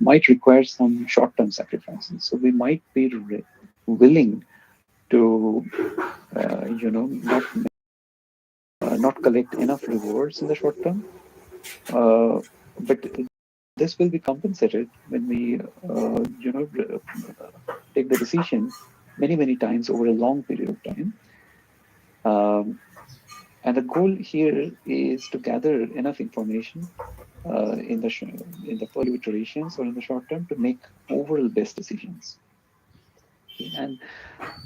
might require some short-term sacrifices. So we might be willing to, not collect enough rewards in the short term, but this will be compensated when we, take the decision many times over a long period of time. Um, and the goal here is to gather enough information in the first few iterations or in the short term to make overall best decisions. Okay,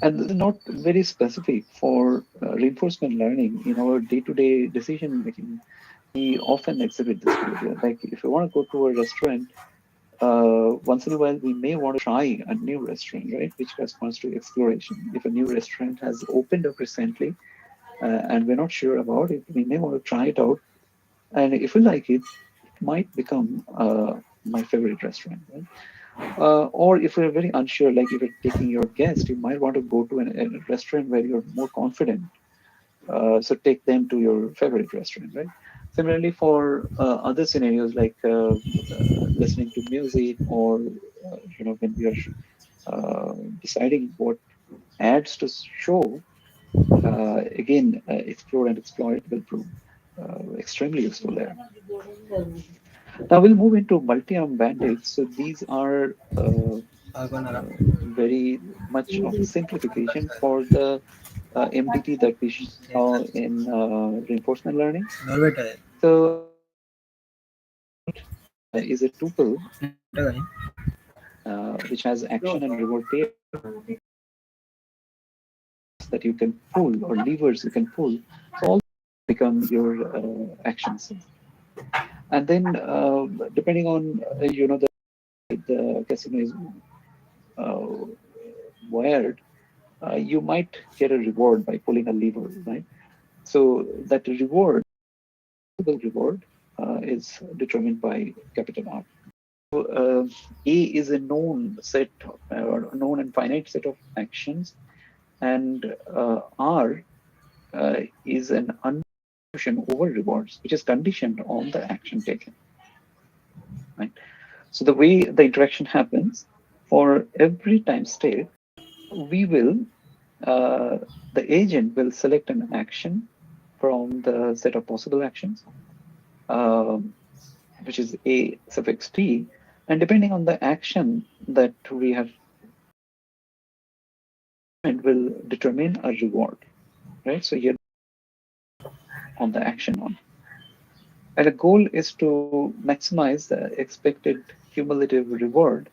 and this is not very specific for reinforcement learning. In our day-to-day decision making, we often exhibit this behavior. Like if you want to go to a restaurant, once in a while we may want to try a new restaurant, right? Which corresponds to exploration. If a new restaurant has opened up recently and we're not sure about it, we may want to try it out. And if we like it, it might become my favorite restaurant, right? Or if you're very unsure, like if you're taking your guest, you might want to go to a restaurant where you're more confident. So take them to your favorite restaurant, right? Similarly, for other scenarios like listening to music, or when we are deciding what ads to show, again, explore and exploit will prove extremely useful there. Now we'll move into multi-arm bandits. So these are very much of a simplification for the MDT that we saw in reinforcement learning. So is a tuple which has action and reward pairs that you can pull, or levers you can pull. So all become your actions. And then depending on the casino is uh, wired, you might get a reward by pulling a lever, right? So that reward is determined by capital R. So, A is a known set, or known and finite set of actions, and R is an unknown over rewards, which is conditioned on the action taken. Right. So the way the interaction happens, for every time state, we will uh, the agent will select an action from the set of possible actions, um, which is A suffix T, and depending on the action that we have, it will determine a reward, right? So here on the action one. And the goal is to maximize the expected cumulative reward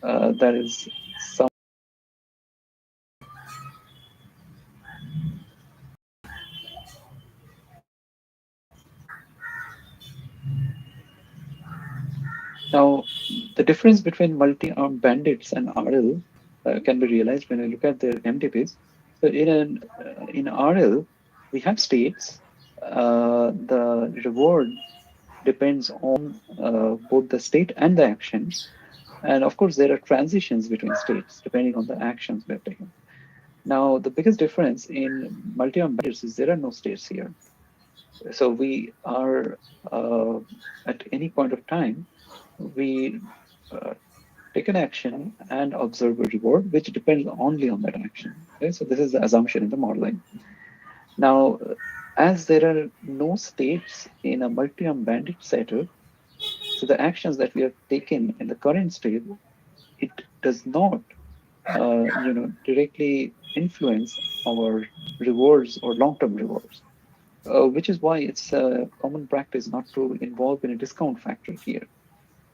that is some. Now, the difference between multi-armed bandits and RL can be realized when I look at their MTPs. So in RL, we have states. The reward depends on both the state and the action. And of course, there are transitions between states depending on the actions we have taken. Now, the biggest difference in multi-armed bandits is there are no states here. So we are at any point of time, we take an action and observe a reward, which depends only on that action. Okay? So this is the assumption in the modeling. Now, as there are no states in a multi-arm bandit setup, so the actions that we have taken in the current state, it does not, directly influence our rewards or long-term rewards, which is why it's a common practice not to involve in a discount factor here.